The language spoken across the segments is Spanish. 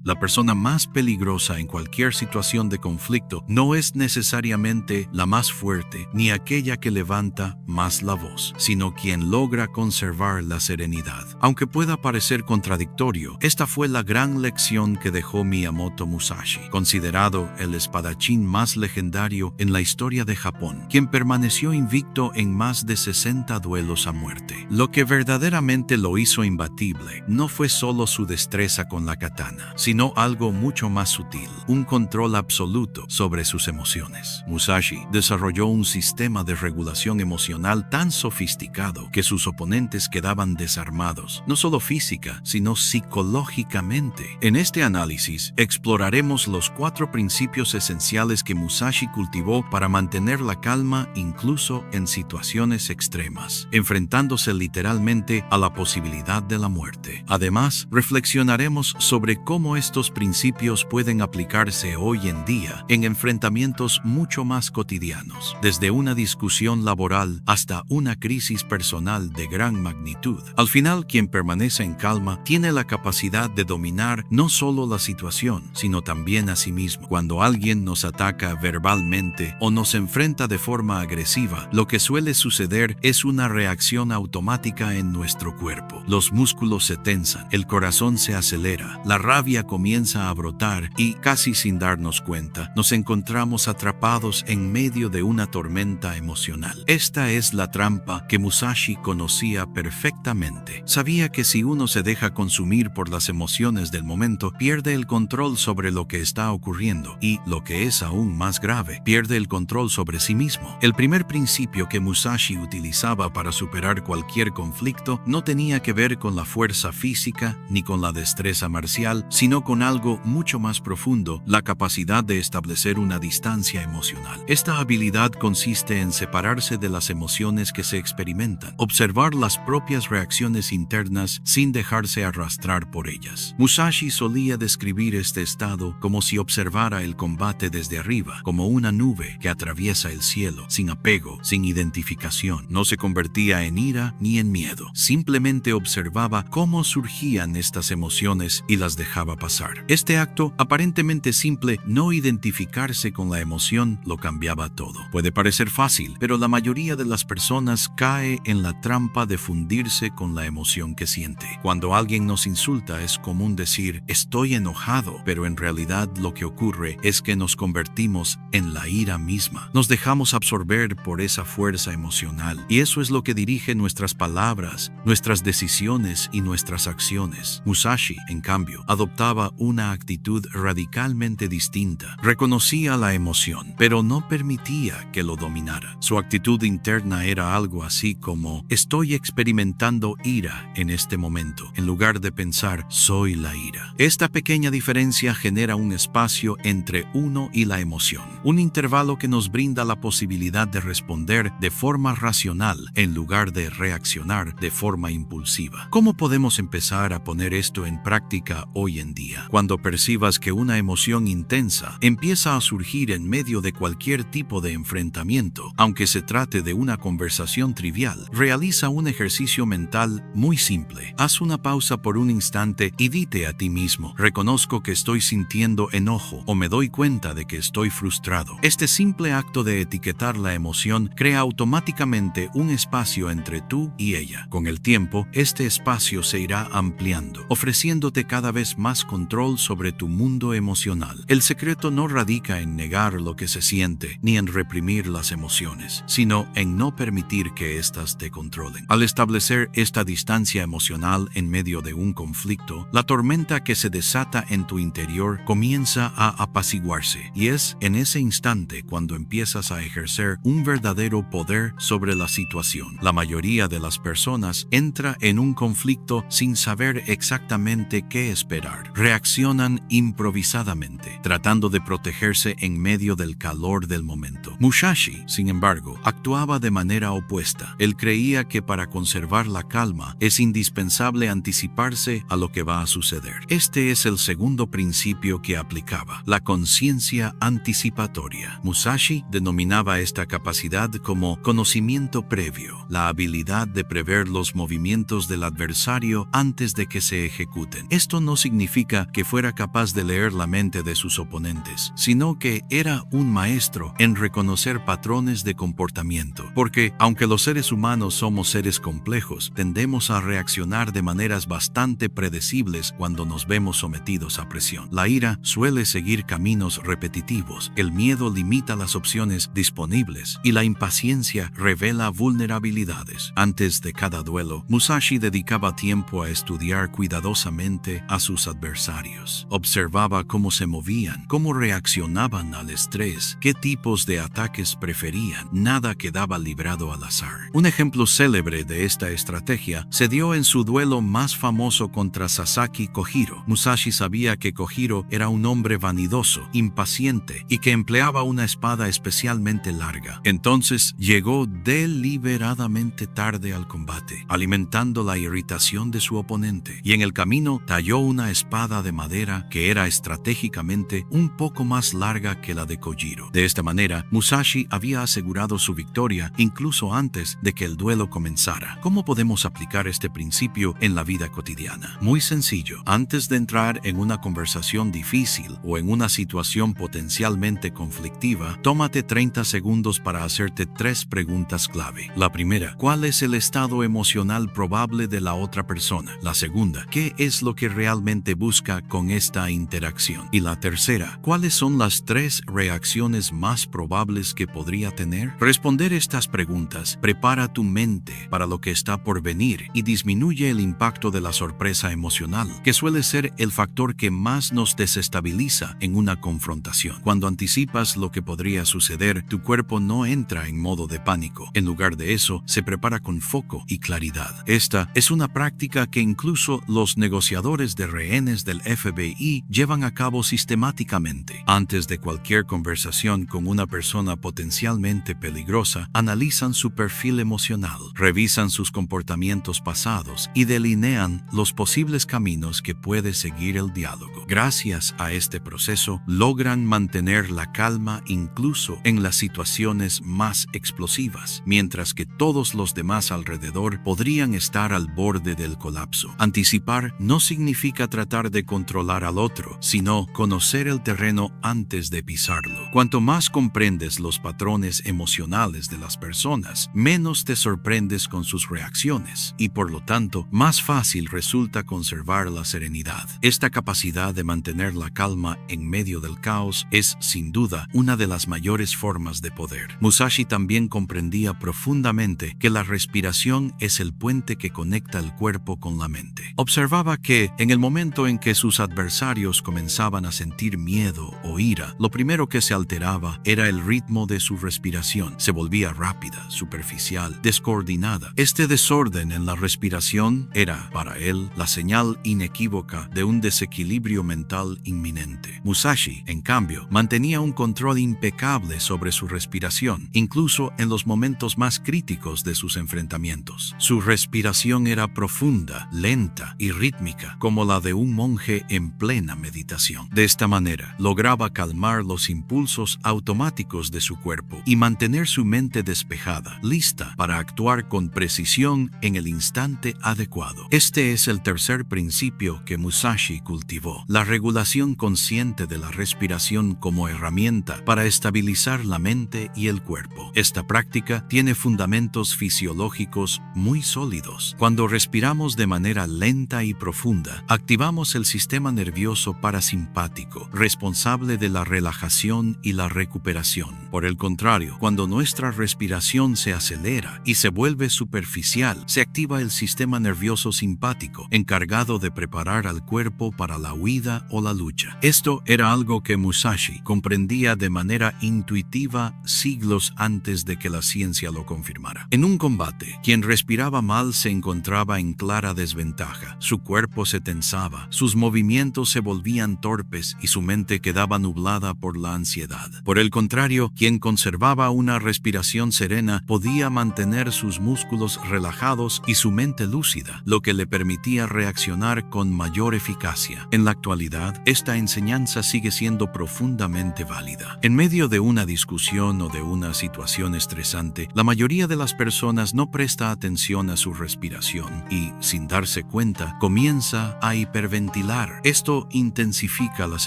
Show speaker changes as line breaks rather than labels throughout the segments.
La persona más peligrosa en cualquier situación de conflicto no es necesariamente la más fuerte ni aquella que levanta más la voz, sino quien logra conservar la serenidad. Aunque pueda parecer contradictorio, esta fue la gran lección que dejó Miyamoto Musashi, considerado el espadachín más legendario en la historia de Japón, quien permaneció invicto en más de 60 duelos a muerte. Lo que verdaderamente lo hizo imbatible no fue solo su destreza con la katana, sino algo mucho más sutil, un control absoluto sobre sus emociones. Musashi desarrolló un sistema de regulación emocional tan sofisticado que sus oponentes quedaban desarmados, no solo física, sino psicológicamente. En este análisis, exploraremos los 4 principios esenciales que Musashi cultivó para mantener la calma incluso en situaciones extremas, enfrentándose literalmente a la posibilidad de la muerte. Además, reflexionaremos sobre cómo estos principios pueden aplicarse hoy en día en enfrentamientos mucho más cotidianos, desde una discusión laboral hasta una crisis personal de gran magnitud. Al final, quien permanece en calma tiene la capacidad de dominar no solo la situación, sino también a sí mismo. Cuando alguien nos ataca verbalmente o nos enfrenta de forma agresiva, lo que suele suceder es una reacción automática en nuestro cuerpo. Los músculos se tensan, el corazón se acelera, la rabia comienza a brotar y, casi sin darnos cuenta, nos encontramos atrapados en medio de una tormenta emocional. Esta es la trampa que Musashi conocía perfectamente. Sabía que si uno se deja consumir por las emociones del momento, pierde el control sobre lo que está ocurriendo y, lo que es aún más grave, pierde el control sobre sí mismo. El primer principio que Musashi utilizaba para superar cualquier conflicto no tenía que ver con la fuerza física ni con la destreza marcial, sino con algo mucho más profundo, la capacidad de establecer una distancia emocional. Esta habilidad consiste en separarse de las emociones que se experimentan, observar las propias reacciones internas sin dejarse arrastrar por ellas. Musashi solía describir este estado como si observara el combate desde arriba, como una nube que atraviesa el cielo, sin apego, sin identificación. No se convertía en ira ni en miedo, simplemente observaba cómo surgían estas emociones y las dejaba pasar. Este acto, aparentemente simple, no identificarse con la emoción, lo cambiaba todo. Puede parecer fácil, pero la mayoría de las personas cae en la trampa de fundirse con la emoción que siente. Cuando alguien nos insulta, es común decir, estoy enojado, pero en realidad lo que ocurre es que nos convertimos en la ira misma. Nos dejamos absorber por esa fuerza emocional, y eso es lo que dirige nuestras palabras, nuestras decisiones y nuestras acciones. Musashi, en cambio, adoptaba una actitud radicalmente distinta. Reconocía la emoción, pero no permitía que lo dominara. Su actitud interna era algo así como, estoy experimentando ira en este momento, en lugar de pensar, soy la ira. Esta pequeña diferencia genera un espacio entre uno y la emoción, un intervalo que nos brinda la posibilidad de responder de forma racional en lugar de reaccionar de forma impulsiva. ¿Cómo podemos empezar a poner esto en práctica hoy en día? Cuando percibas que una emoción intensa empieza a surgir en medio de cualquier tipo de enfrentamiento, aunque se trate de una conversación trivial, realiza un ejercicio mental muy simple. Haz una pausa por un instante y dite a ti mismo, reconozco que estoy sintiendo enojo o me doy cuenta de que estoy frustrado. Este simple acto de etiquetar la emoción crea automáticamente un espacio entre tú y ella. Con el tiempo, este espacio se irá ampliando, ofreciéndote cada vez más control sobre tu mundo emocional. El secreto no radica en negar lo que se siente, ni en reprimir las emociones, sino en no permitir que éstas te controlen. Al establecer esta distancia emocional en medio de un conflicto, la tormenta que se desata en tu interior comienza a apaciguarse, y es en ese instante cuando empiezas a ejercer un verdadero poder sobre la situación. La mayoría de las personas entra en un conflicto sin saber exactamente qué esperar. Reaccionan improvisadamente, tratando de protegerse en medio del calor del momento. Musashi, sin embargo, actuaba de manera opuesta. Él creía que para conservar la calma es indispensable anticiparse a lo que va a suceder. Este es el segundo principio que aplicaba, la conciencia anticipatoria. Musashi denominaba esta capacidad como conocimiento previo, la habilidad de prever los movimientos del adversario antes de que se ejecuten. Esto no significa significa que fuera capaz de leer la mente de sus oponentes, sino que era un maestro en reconocer patrones de comportamiento. Porque, aunque los seres humanos somos seres complejos, tendemos a reaccionar de maneras bastante predecibles cuando nos vemos sometidos a presión. La ira suele seguir caminos repetitivos, el miedo limita las opciones disponibles y la impaciencia revela vulnerabilidades. Antes de cada duelo, Musashi dedicaba tiempo a estudiar cuidadosamente a sus adversarios. Observaba cómo se movían, cómo reaccionaban al estrés, qué tipos de ataques preferían. Nada quedaba librado al azar. Un ejemplo célebre de esta estrategia se dio en su duelo más famoso contra Sasaki Kojiro. Musashi sabía que Kojiro era un hombre vanidoso, impaciente y que empleaba una espada especialmente larga. Entonces llegó deliberadamente tarde al combate, alimentando la irritación de su oponente, y en el camino talló una espada de madera que era estratégicamente un poco más larga que la de Kojiro. De esta manera, Musashi había asegurado su victoria incluso antes de que el duelo comenzara. ¿Cómo podemos aplicar este principio en la vida cotidiana? Muy sencillo. Antes de entrar en una conversación difícil o en una situación potencialmente conflictiva, tómate 30 segundos para hacerte 3 preguntas clave. La primera, ¿cuál es el estado emocional probable de la otra persona? La segunda, ¿qué es lo que realmente busca con esta interacción? Y la tercera, ¿cuáles son las 3 reacciones más probables que podría tener? Responder estas preguntas prepara tu mente para lo que está por venir y disminuye el impacto de la sorpresa emocional, que suele ser el factor que más nos desestabiliza en una confrontación. Cuando anticipas lo que podría suceder, tu cuerpo no entra en modo de pánico. En lugar de eso, se prepara con foco y claridad. Esta es una práctica que incluso los negociadores de rehenes del FBI llevan a cabo sistemáticamente. Antes de cualquier conversación con una persona potencialmente peligrosa, analizan su perfil emocional, revisan sus comportamientos pasados y delinean los posibles caminos que puede seguir el diálogo. Gracias a este proceso, logran mantener la calma incluso en las situaciones más explosivas, mientras que todos los demás alrededor podrían estar al borde del colapso. Anticipar no significa tratar de controlar al otro, sino conocer el terreno antes de pisarlo. Cuanto más comprendes los patrones emocionales de las personas, menos te sorprendes con sus reacciones y, por lo tanto, más fácil resulta conservar la serenidad. Esta capacidad de mantener la calma en medio del caos es, sin duda, una de las mayores formas de poder. Musashi también comprendía profundamente que la respiración es el puente que conecta el cuerpo con la mente. Observaba que, en el momento en que sus adversarios comenzaban a sentir miedo o ira, lo primero que se alteraba era el ritmo de su respiración. Se volvía rápida, superficial, descoordinada. Este desorden en la respiración era, para él, la señal inequívoca de un desequilibrio mental inminente. Musashi, en cambio, mantenía un control impecable sobre su respiración, incluso en los momentos más críticos de sus enfrentamientos. Su respiración era profunda, lenta y rítmica, como la de un monje en plena meditación. De esta manera, lograba calmar los impulsos automáticos de su cuerpo y mantener su mente despejada, lista para actuar con precisión en el instante adecuado. Este es el tercer principio que Musashi cultivó: la regulación consciente de la respiración como herramienta para estabilizar la mente y el cuerpo. Esta práctica tiene fundamentos fisiológicos muy sólidos. Cuando respiramos de manera lenta y profunda, activamos el sistema nervioso parasimpático, responsable de la relajación y la recuperación. Por el contrario, cuando nuestra respiración se acelera y se vuelve superficial, se activa el sistema nervioso simpático, encargado de preparar al cuerpo para la huida o la lucha. Esto era algo que Musashi comprendía de manera intuitiva siglos antes de que la ciencia lo confirmara. En un combate, quien respiraba mal se encontraba en clara desventaja. Su cuerpo se tensaba, sus movimientos se volvían torpes y su mente quedaba nublada por la ansiedad. Por el contrario, quien conservaba una respiración serena podía mantener sus músculos relajados y su mente lúcida, lo que le permitía reaccionar con mayor eficacia. En la actualidad, actualidad, esta enseñanza sigue siendo profundamente válida. En medio de una discusión o de una situación estresante, la mayoría de las personas no presta atención a su respiración y, sin darse cuenta, comienza a hiperventilar. Esto intensifica las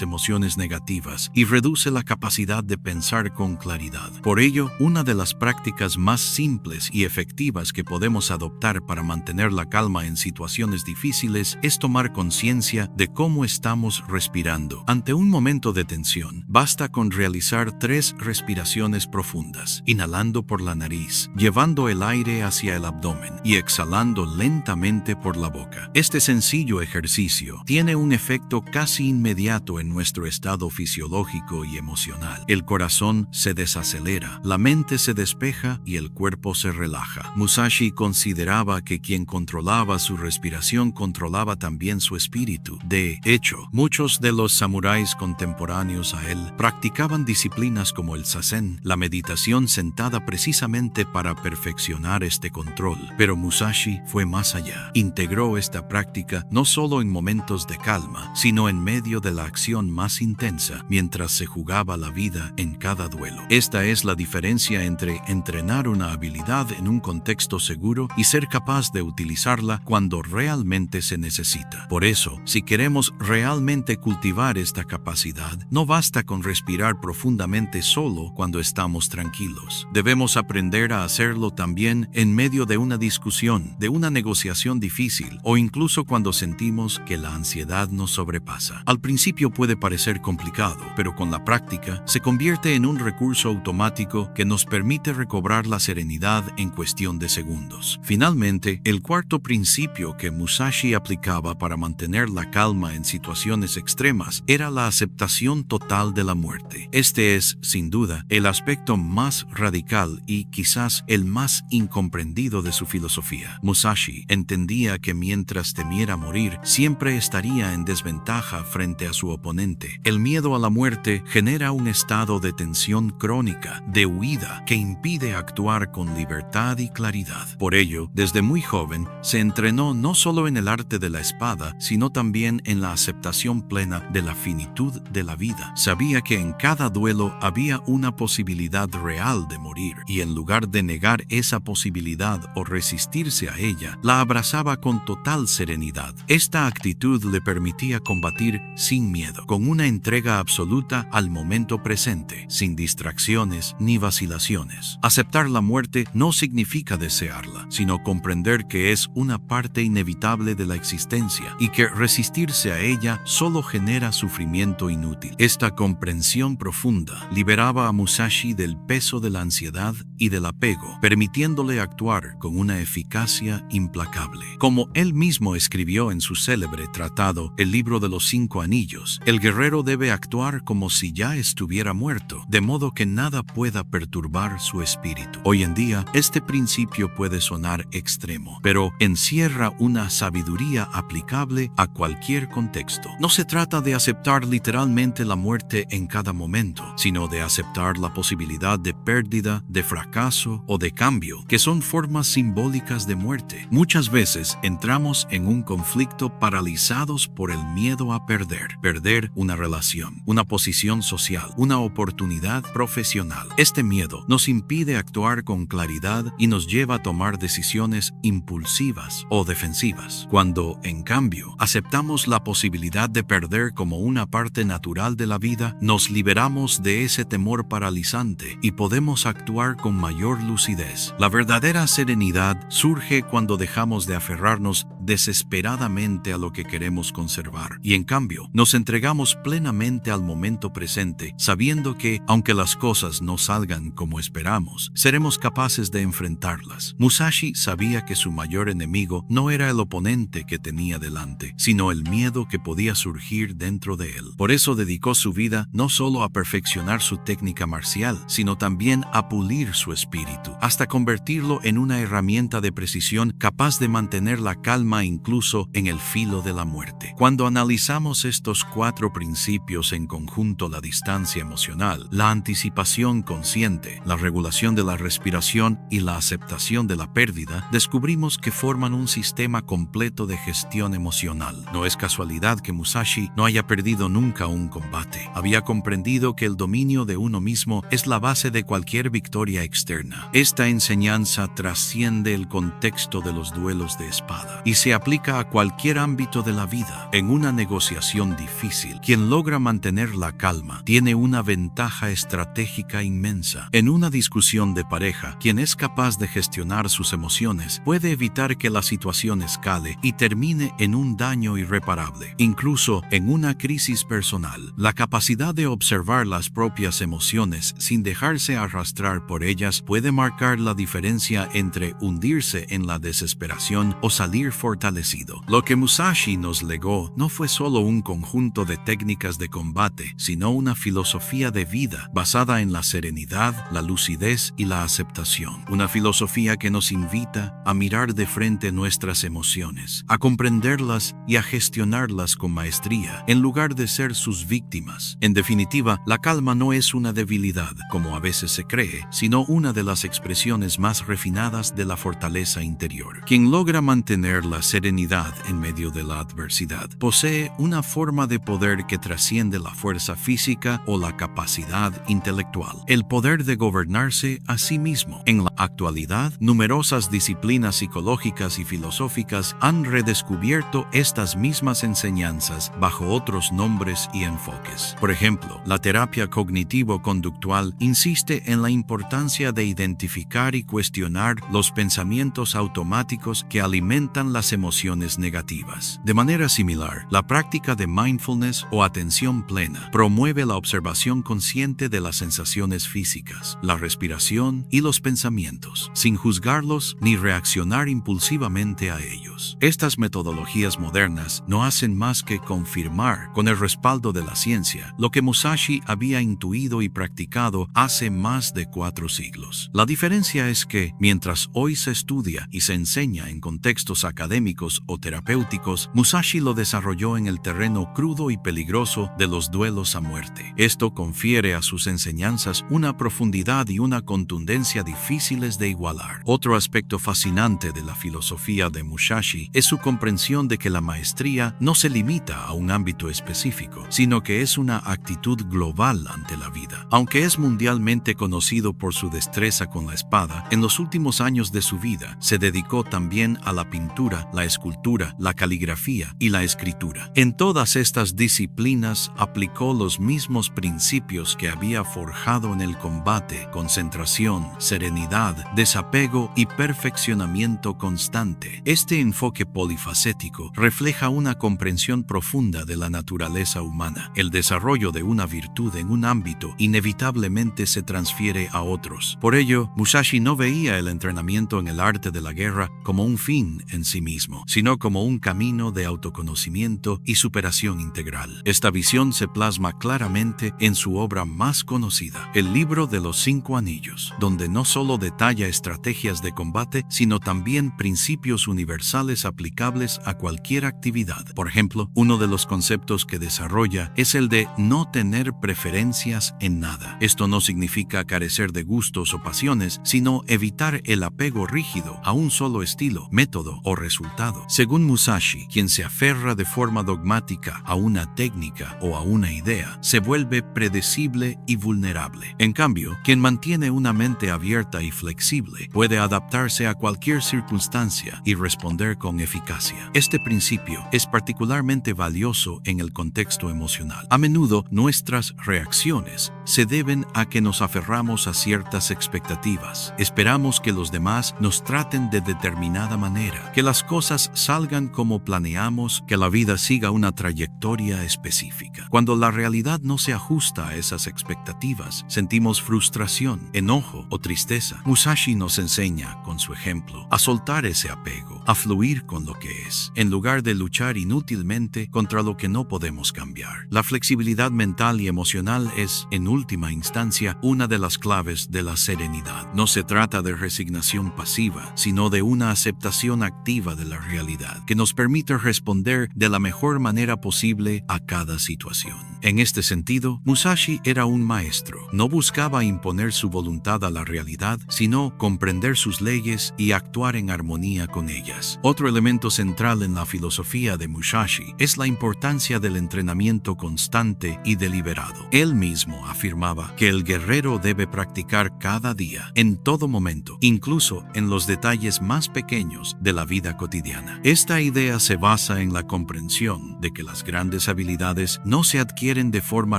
emociones negativas y reduce la capacidad de pensar con claridad. Por ello, una de las prácticas más simples y efectivas que podemos adoptar para mantener la calma en situaciones difíciles es tomar conciencia de cómo estamos respirando. Ante un momento de tensión, basta con realizar 3 respiraciones profundas, inhalando por la nariz, llevando el aire hacia el abdomen y exhalando lentamente por la boca. Este sencillo ejercicio tiene un efecto casi inmediato en nuestro estado fisiológico y emocional. El corazón se desacelera, la mente se despeja y el cuerpo se relaja. Musashi consideraba que quien controlaba su respiración controlaba también su espíritu. De hecho, muchos de los samuráis contemporáneos a él practicaban disciplinas como el zazen, la meditación sentada precisamente para perfeccionar este control. Pero Musashi fue más allá. Integró esta práctica no solo en momentos de calma, sino en medio de la acción más intensa, mientras se jugaba la vida en cada duelo. Esta es la diferencia entre entrenar una habilidad en un contexto seguro y ser capaz de utilizarla cuando realmente se necesita. Por eso, si queremos realmente cultivar esta capacidad, no basta con respirar profundamente solo cuando estamos tranquilos. Debemos aprender a hacerlo también en medio de una discusión, de una negociación difícil o incluso cuando sentimos que la ansiedad nos sobrepasa. Al principio puede parecer complicado, pero con la práctica se convierte en un recurso automático que nos permite recobrar la serenidad en cuestión de segundos. Finalmente, el cuarto principio que Musashi aplicaba para mantener la calma en situaciones extremas era la aceptación total de la muerte. Este es, sin duda, el aspecto más radical y quizás el más incomprendido de su filosofía. Musashi entendía que mientras temiera morir, siempre estaría en desventaja frente a su oponente. El miedo a la muerte genera un estado de tensión crónica, de huida, que impide actuar con libertad y claridad. Por ello, desde muy joven, se entrenó no solo en el arte de la espada, sino también en la aceptación plena de la finitud de la vida. Sabía que en cada duelo había una posibilidad real de morir, y en lugar de negar esa posibilidad o resistirse a ella, la abrazaba con total serenidad. Esta actitud le permitía combatir sin miedo, con una entrega absoluta al momento presente, sin distracciones ni vacilaciones. Aceptar la muerte no significa desearla, sino comprender que es una parte inevitable de la existencia y que resistirse a ella solo genera sufrimiento inútil. Esta comprensión profunda liberaba a Musashi del peso de la ansiedad y del apego, permitiéndole actuar con una eficacia implacable. Como él mismo escribió en su célebre tratado, El libro de los 5 anillos, el guerrero debe actuar como si ya estuviera muerto, de modo que nada pueda perturbar su espíritu. Hoy en día, este principio puede sonar extremo, pero encierra una sabiduría aplicable a cualquier contexto. No se trata de aceptar literalmente la muerte en cada momento, sino de aceptar la posibilidad de pérdida, de fracaso o de cambio, que son formas simbólicas de muerte. Muchas veces entramos en un conflicto paralizados por el miedo a perder una relación, una posición social, una oportunidad profesional. Este miedo nos impide actuar con claridad y nos lleva a tomar decisiones impulsivas o defensivas. Cuando, en cambio, aceptamos la posibilidad de perder como una parte natural de la vida, nos liberamos de ese temor paralizante y podemos actuar con mayor lucidez. La verdadera serenidad surge cuando dejamos de aferrarnos desesperadamente a lo que queremos conservar y, en cambio, nos entregamos plenamente al momento presente, sabiendo que, aunque las cosas no salgan como esperamos, seremos capaces de enfrentarlas. Musashi sabía que su mayor enemigo no era el oponente que tenía delante, sino el miedo que podía surgir dentro de él. Por eso dedicó su vida no solo a perfeccionar su técnica marcial, sino también a pulir su espíritu, hasta convertirlo en una herramienta de precisión capaz de mantener la calma calma incluso en el filo de la muerte. Cuando analizamos estos 4 principios en conjunto, la distancia emocional, la anticipación consciente, la regulación de la respiración y la aceptación de la pérdida, descubrimos que forman un sistema completo de gestión emocional. No es casualidad que Musashi no haya perdido nunca un combate. Había comprendido que el dominio de uno mismo es la base de cualquier victoria externa. Esta enseñanza trasciende el contexto de los duelos de espada y se aplica a cualquier ámbito de la vida. En una negociación difícil, quien logra mantener la calma tiene una ventaja estratégica inmensa. En una discusión de pareja, quien es capaz de gestionar sus emociones puede evitar que la situación escale y termine en un daño irreparable. Incluso en una crisis personal, la capacidad de observar las propias emociones sin dejarse arrastrar por ellas puede marcar la diferencia entre hundirse en la desesperación o salir fortalecido. Lo que Musashi nos legó no fue solo un conjunto de técnicas de combate, sino una filosofía de vida basada en la serenidad, la lucidez y la aceptación. Una filosofía que nos invita a mirar de frente nuestras emociones, a comprenderlas y a gestionarlas con maestría, en lugar de ser sus víctimas. En definitiva, la calma no es una debilidad, como a veces se cree, sino una de las expresiones más refinadas de la fortaleza interior. Quien logra mantener la serenidad en medio de la adversidad posee una forma de poder que trasciende la fuerza física o la capacidad intelectual, el poder de gobernarse a sí mismo. En la actualidad, numerosas disciplinas psicológicas y filosóficas han redescubierto estas mismas enseñanzas bajo otros nombres y enfoques. Por ejemplo, la terapia cognitivo-conductual insiste en la importancia de identificar y cuestionar los pensamientos automáticos que alimentan las emociones negativas. De manera similar, la práctica de mindfulness o atención plena promueve la observación consciente de las sensaciones físicas, la respiración y los pensamientos, sin juzgarlos ni reaccionar impulsivamente a ellos. Estas metodologías modernas no hacen más que confirmar, con el respaldo de la ciencia, lo que Musashi había intuido y practicado hace más de 4 siglos. La diferencia es que, mientras hoy se estudia y se enseña en contextos académicos o terapéuticos, Musashi lo desarrolló en el terreno crudo y peligroso de los duelos a muerte. Esto confiere a sus enseñanzas una profundidad y una contundencia difíciles de igualar. Otro aspecto fascinante de la filosofía de Musashi es su comprensión de que la maestría no se limita a un ámbito específico, sino que es una actitud global ante la vida. Aunque es mundialmente conocido por su destreza con la espada, en los últimos años de su vida se dedicó también a la pintura, la escultura, la caligrafía y la escritura. En todas estas disciplinas aplicó los mismos principios que había forjado en el combate: concentración, serenidad, desapego y perfeccionamiento constante. Este enfoque polifacético refleja una comprensión profunda de la naturaleza humana. El desarrollo de una virtud en un ámbito inevitablemente se transfiere a otros. Por ello, Musashi no veía el entrenamiento en el arte de la guerra como un fin en sí mismo, sino como un camino de autoconocimiento y superación integral. Esta visión se plasma claramente en su obra más conocida, El Libro de los 5 Anillos, donde no solo detalla estrategias de combate, sino también principios universales aplicables a cualquier actividad. Por ejemplo, uno de los conceptos que desarrolla es el de no tener preferencias en nada. Esto no significa carecer de gustos o pasiones, sino evitar el apego rígido a un solo estilo, método o resultado. Según Musashi, quien se aferra de forma dogmática a una técnica o a una idea se vuelve predecible y vulnerable. En cambio, quien mantiene una mente abierta y flexible puede adaptarse a cualquier circunstancia y responder con eficacia. Este principio es particularmente valioso en el contexto emocional. A menudo, nuestras reacciones se deben a que nos aferramos a ciertas expectativas. Esperamos que los demás nos traten de determinada manera, que las cosas salgan como planeamos, que la vida siga una trayectoria específica. Cuando la realidad no se ajusta a esas expectativas, sentimos frustración, enojo o tristeza. Musashi nos enseña, con su ejemplo, a soltar ese apego, a fluir con lo que es, en lugar de luchar inútilmente contra lo que no podemos cambiar. La flexibilidad mental y emocional es, en última instancia, una de las claves de la serenidad. No se trata de resignación pasiva, sino de una aceptación activa de la realidad, que nos permite responder de la mejor manera posible a cada situación. En este sentido, Musashi era un maestro. No buscaba imponer su voluntad a la realidad, sino comprender sus leyes y actuar en armonía con ellas. Otro elemento central en la filosofía de Musashi es la importancia del entrenamiento constante y deliberado. Él mismo afirmaba que el guerrero debe practicar cada día, en todo momento, incluso en los detalles más pequeños de la vida cotidiana. Esta idea se basa en la comprensión de que las grandes habilidades no se adquieren de forma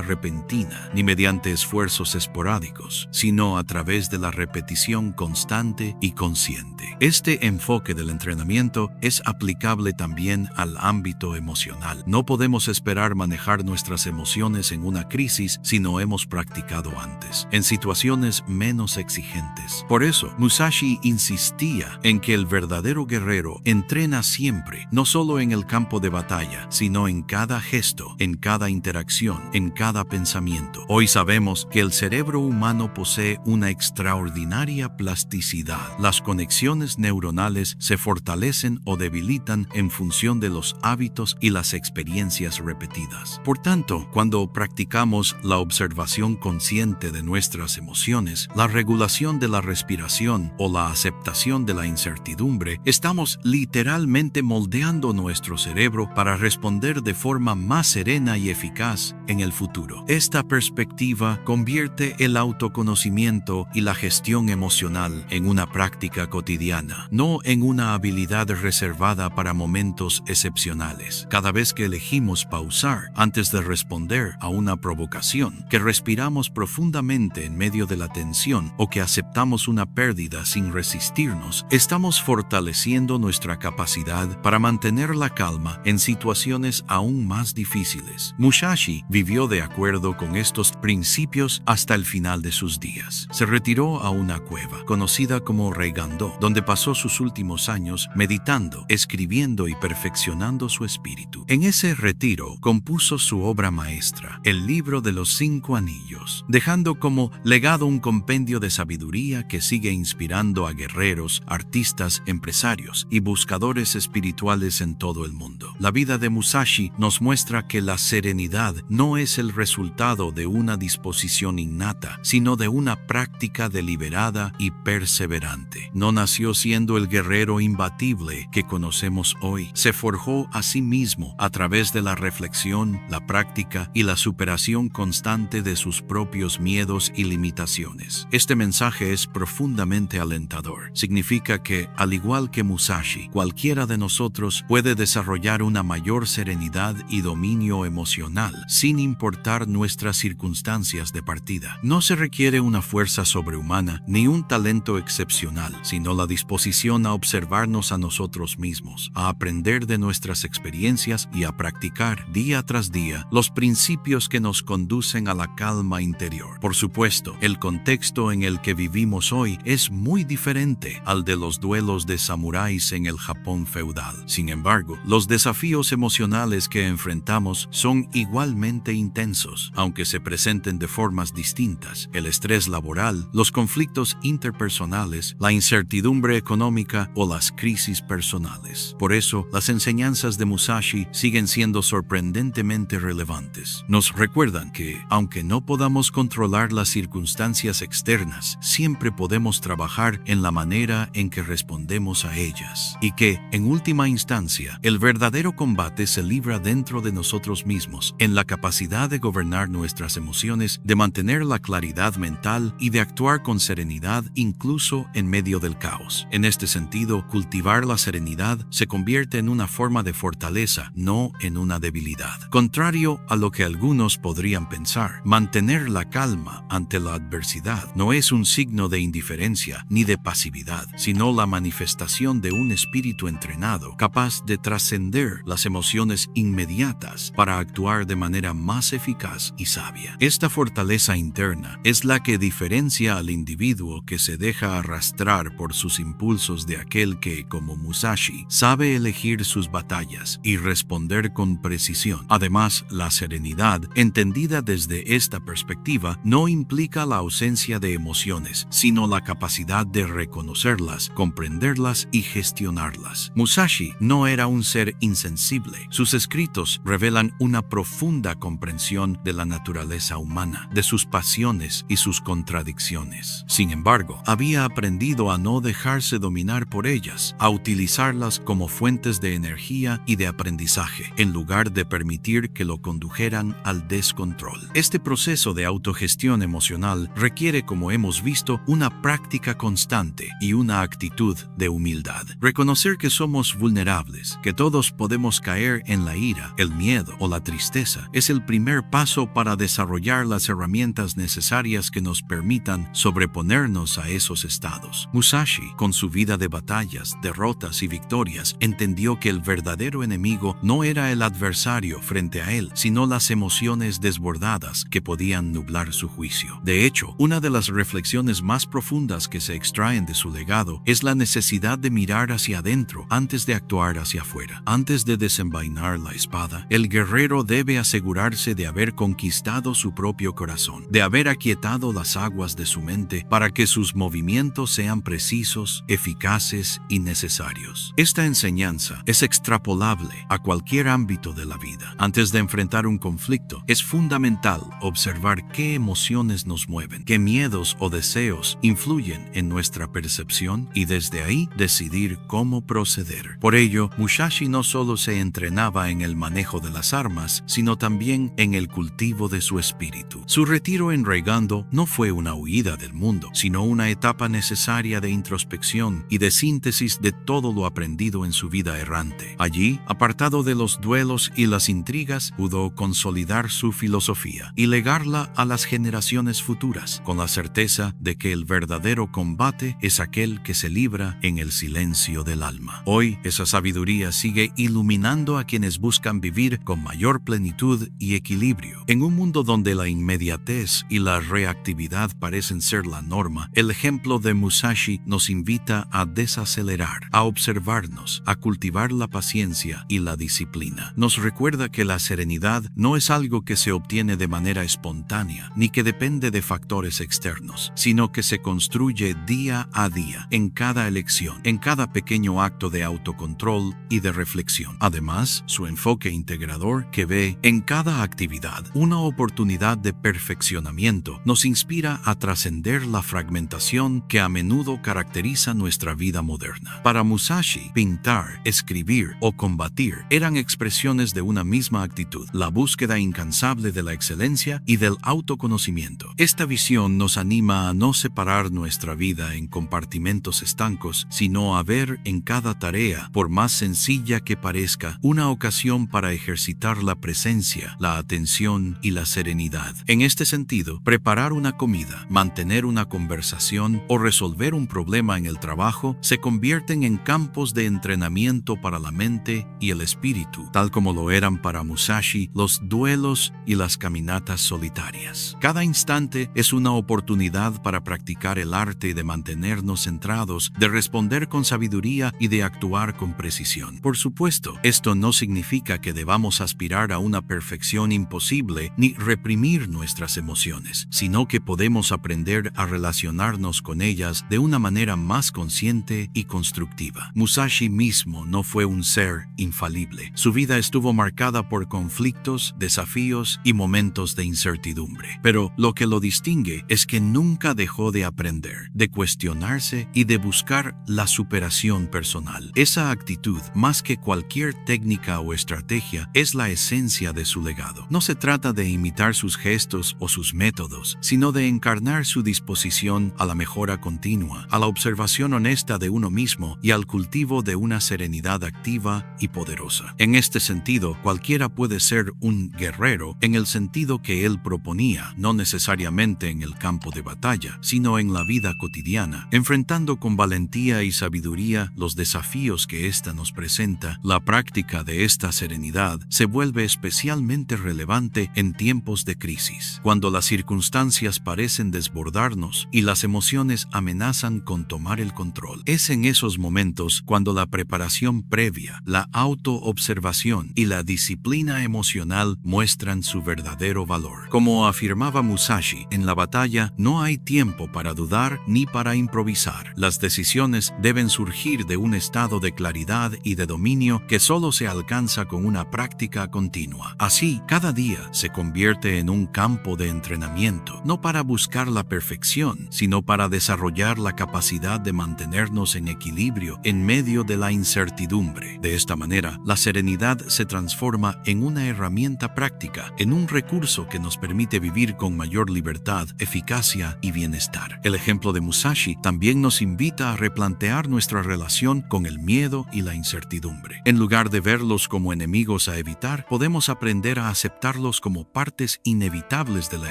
repentina ni mediante esfuerzos esporádicos, sino a través de la repetición constante y consciente. Este enfoque del entrenamiento es aplicable también al ámbito emocional. No podemos esperar manejar nuestras emociones en una crisis si no hemos practicado antes, en situaciones menos exigentes. Por eso, Musashi insistía en que el verdadero guerrero entrena siempre, no solo en el campo de batalla, sino en cada gesto, en cada interacción, en cada pensamiento. Hoy sabemos que el cerebro humano posee una extraordinaria plasticidad. Las conexiones neuronales se fortalecen o debilitan en función de los hábitos y las experiencias repetidas. Por tanto, cuando practicamos la observación consciente de nuestras emociones, la regulación de la respiración o la aceptación de la incertidumbre, estamos literalmente moldeando nuestro cerebro para responder de forma más serena y eficaz en el futuro. Esta perspectiva convierte el autoconocimiento y la gestión emocional en una práctica cotidiana, no en una habilidad reservada para momentos excepcionales. Cada vez que elegimos pausar antes de responder a una provocación, que respiramos profundamente en medio de la tensión o que aceptamos una pérdida sin resistirnos, estamos fortaleciendo nuestra capacidad para mantener la calma en situaciones aún más difíciles. Musashi vivió de acuerdo con estos principios hasta el final de sus días. Se retiró a una cueva, conocida como Reigando, donde pasó sus últimos años meditando, escribiendo y perfeccionando su espíritu. En ese retiro compuso su obra maestra, el Libro de los 5 Anillos, dejando como legado un compendio de sabiduría que sigue inspirando a guerreros, artistas, empresarios y buscadores espirituales en todo el mundo. La vida de Musashi nos muestra que la serenidad no es el resultado de una disposición innata, sino de una práctica deliberada y perseverante. No nació siendo el guerrero imbatible que conocemos hoy. Se forjó a sí mismo a través de la reflexión, la práctica y la superación constante de sus propios miedos y limitaciones. Este mensaje es profundamente alentador. Significa que, al igual que Musashi, cualquiera de nosotros puede desarrollar una mayor serenidad y dominio emocional, sin importar nuestras circunstancias de partida. No se requiere una fuerza sobrehumana ni un talento excepcional, sino la disposición a observarnos a nosotros mismos, a aprender de nuestras experiencias y a practicar día tras día los principios que nos conducen a la calma interior. Por supuesto, el contexto en el que vivimos hoy es muy diferente al de los duelos de samuráis en el Japón feudal. Sin embargo, los desafíos emocionales que enfrentamos son igualmente intensos, aunque se presenten de formas distintas. El estrés laboral, los conflictos interpersonales, la incertidumbre económica o las crisis personales. Por eso, las enseñanzas de Musashi siguen siendo sorprendentemente relevantes. Nos recuerdan que, aunque no podamos controlar las circunstancias externas, siempre podemos trabajar en la manera en que respondemos a ellas. Y que, en última instancia, el verdadero combate se libra dentro de nosotros mismos, en la capacidad de gobernar nuestras emociones, de mantener la claridad mental y de actuar con serenidad incluso en medio del caos. En este sentido, cultivar la serenidad se convierte en una forma de fortaleza, no en una debilidad. Contrario a lo que algunos podrían pensar, mantener la calma ante la adversidad no es un signo de indiferencia ni de pasividad, sino la manifestación de un espíritu entrenado, capaz de trascender las emociones inmediatas para actuar de manera más eficaz y sabia. Esta fortaleza interna es la que diferencia al individuo que se deja arrastrar por sus impulsos de aquel que, como Musashi, sabe elegir sus batallas y responder con precisión. Además, la serenidad, entendida desde esta perspectiva, no implica la ausencia de emociones, sino la capacidad de reconocerlas, comprenderlas y gestionarlas. Musashi no era un ser insensible. Sus escritos revelan una profunda comprensión de la naturaleza humana, de sus pasiones y sus contradicciones. Sin embargo, había aprendido a no dejarse dominar por ellas, a utilizarlas como fuentes de energía y de aprendizaje, en lugar de permitir que lo condujeran al descontrol. Este proceso de autogestión emocional requiere, como hemos visto, una práctica constante y una actitud de humildad. Reconocer que somos vulnerables, que todos podemos caer en la ira, el miedo o la tristeza, es el primer paso para desarrollar las herramientas necesarias que nos permitan sobreponernos a esos estados. Musashi, con su vida de batallas, derrotas y victorias, entendió que el verdadero enemigo no era el adversario frente a él, sino las emociones desbordadas que podían nublar su juicio. De hecho, una de las reflexiones más profundas que se extraen de su legado es la necesidad de mirar hacia adentro antes de actuar hacia afuera. Antes de desenvainar la espada, el guerrero debe asegurarse de haber conquistado su propio corazón, de haber aquietado las aguas de su mente para que sus movimientos sean precisos, eficaces y necesarios. Esta enseñanza es extrapolable a cualquier ámbito de la vida. Antes de enfrentar un conflicto, es fundamental observar qué emociones nos mueven, qué miedos o deseos influyen en nuestra percepción y desde ahí decidir cómo proceder. Por ello, Musashi no solo se entrenaba en el manejo de las armas, sino también en el cultivo de su espíritu. Su retiro en Reigando no fue una huida del mundo, sino una etapa necesaria de introspección y de síntesis de todo lo aprendido en su vida errante. Allí, apartado de los duelos y las intrigas, pudo consolidar su filosofía y legarla a las generaciones futuras, con la certeza de que el verdadero combate es aquel que se libra en el silencio del alma. Hoy, esa sabiduría sigue iluminando a quienes buscan vivir con mayor plenitud y equilibrio. En un mundo donde la inmediatez y la reactividad parecen ser la norma, el ejemplo de Musashi nos invita a desacelerar, a observarnos, a cultivar la paciencia y la disciplina. Nos recuerda que la serenidad no es algo que se obtiene de manera espontánea, ni que depende de factores externos, sino que se construye día a día, en cada elección, en cada pequeño acto de autocontrol y de reflexión. Además, su enfoque integrador, que ve en cada actividad una oportunidad de perfeccionamiento, nos inspira a trascender la fragmentación que a menudo caracteriza nuestra vida moderna. Para Musashi, pintar, escribir o combatir eran expresiones de una misma actitud, la búsqueda incansable de la excelencia y del autoconocimiento. Esta visión nos anima a no separar nuestra vida en compartimentos estancos, sino a ver en cada tarea, por más sencilla que parezca, una ocasión para ejercitar la presencia, la atención y la serenidad. En este sentido, preparar una comida, mantener una conversación o resolver un problema en el trabajo se convierten en campos de entrenamiento para la mente y el espíritu, tal como lo eran para Musashi los duelos y las caminatas solitarias. Cada instante es una oportunidad para practicar el arte de mantenernos centrados, de responder con sabiduría y de actuar con precisión. Por supuesto, esto no significa que debamos aspirar a una perfección imposible ni reprimir nuestras emociones, sino que podemos aprender a relacionarnos con ellas de una manera más consciente y constructiva. Musashi mismo no fue un ser infalible. Su vida estuvo marcada por conflictos, desafíos y momentos de incertidumbre. Pero lo que lo distingue es que nunca dejó de aprender, de cuestionarse y de buscar la superación personal. Esa actitud, más que cualquier técnica o estrategia, es la esencia de su legado. No se trata de imitar sus gestos o sus métodos, sino de encarnar su disposición a la mejora continua, a la observación honesta de uno mismo y al cultivo de una serenidad activa y poderosa. En este sentido, cualquiera puede ser un guerrero en el sentido que él proponía, no necesariamente en el campo de batalla, sino en la vida cotidiana, enfrentando con valentía y sabiduría los desafíos que ésta nos presenta. La práctica de esta serenidad se vuelve especialmente relevante en tiempos de crisis, cuando las circunstancias parecen desbordarnos y la las emociones amenazan con tomar el control. Es en esos momentos cuando la preparación previa, la autoobservación y la disciplina emocional muestran su verdadero valor. Como afirmaba Musashi, en la batalla no hay tiempo para dudar ni para improvisar. Las decisiones deben surgir de un estado de claridad y de dominio que solo se alcanza con una práctica continua. Así, cada día se convierte en un campo de entrenamiento, no para buscar la perfección, sino para desarrollar la capacidad de mantenernos en equilibrio en medio de la incertidumbre. De esta manera, la serenidad se transforma en una herramienta práctica, en un recurso que nos permite vivir con mayor libertad, eficacia y bienestar. El ejemplo de Musashi también nos invita a replantear nuestra relación con el miedo y la incertidumbre. En lugar de verlos como enemigos a evitar, podemos aprender a aceptarlos como partes inevitables de la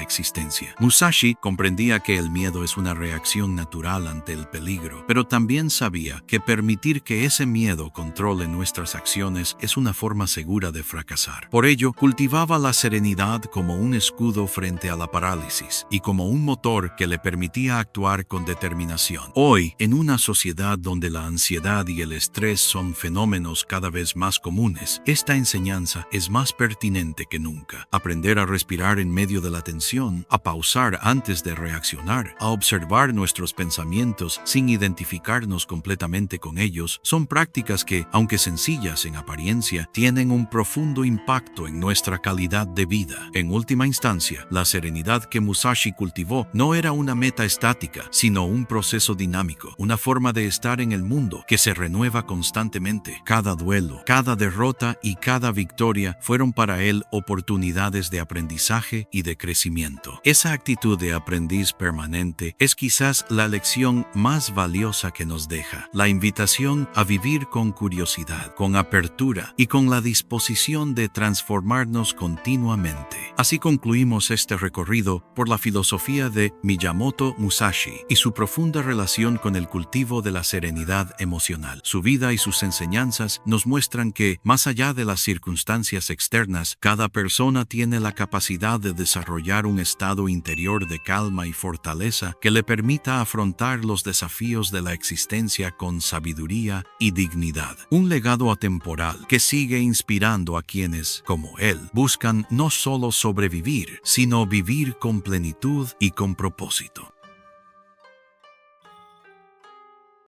existencia. Musashi comprendía que el miedo es una reacción natural ante el peligro, pero también sabía que permitir que ese miedo controle nuestras acciones es una forma segura de fracasar. Por ello, cultivaba la serenidad como un escudo frente a la parálisis y como un motor que le permitía actuar con determinación. Hoy, en una sociedad donde la ansiedad y el estrés son fenómenos cada vez más comunes, esta enseñanza es más pertinente que nunca. Aprender a respirar en medio de la tensión, a pausar antes de reaccionar, a observar nuestros pensamientos sin identificarnos completamente con ellos, son prácticas que, aunque sencillas en apariencia, tienen un profundo impacto en nuestra calidad de vida. En última instancia, la serenidad que Musashi cultivó no era una meta estática, sino un proceso dinámico, una forma de estar en el mundo que se renueva constantemente. Cada duelo, cada derrota y cada victoria fueron para él oportunidades de aprendizaje y de crecimiento. Esa actitud de aprendiz permanente es quizás la lección más valiosa que nos deja, la invitación a vivir con curiosidad, con apertura y con la disposición de transformarnos continuamente. Así concluimos este recorrido por la filosofía de Miyamoto Musashi y su profunda relación con el cultivo de la serenidad emocional. Su vida y sus enseñanzas nos muestran que, más allá de las circunstancias externas, cada persona tiene la capacidad de desarrollar un estado interior de calma y fortaleza que le permita afrontar los desafíos de la existencia con sabiduría y dignidad. Un legado atemporal que sigue inspirando a quienes, como él, buscan no solo sobrevivir, sino vivir con plenitud y con propósito.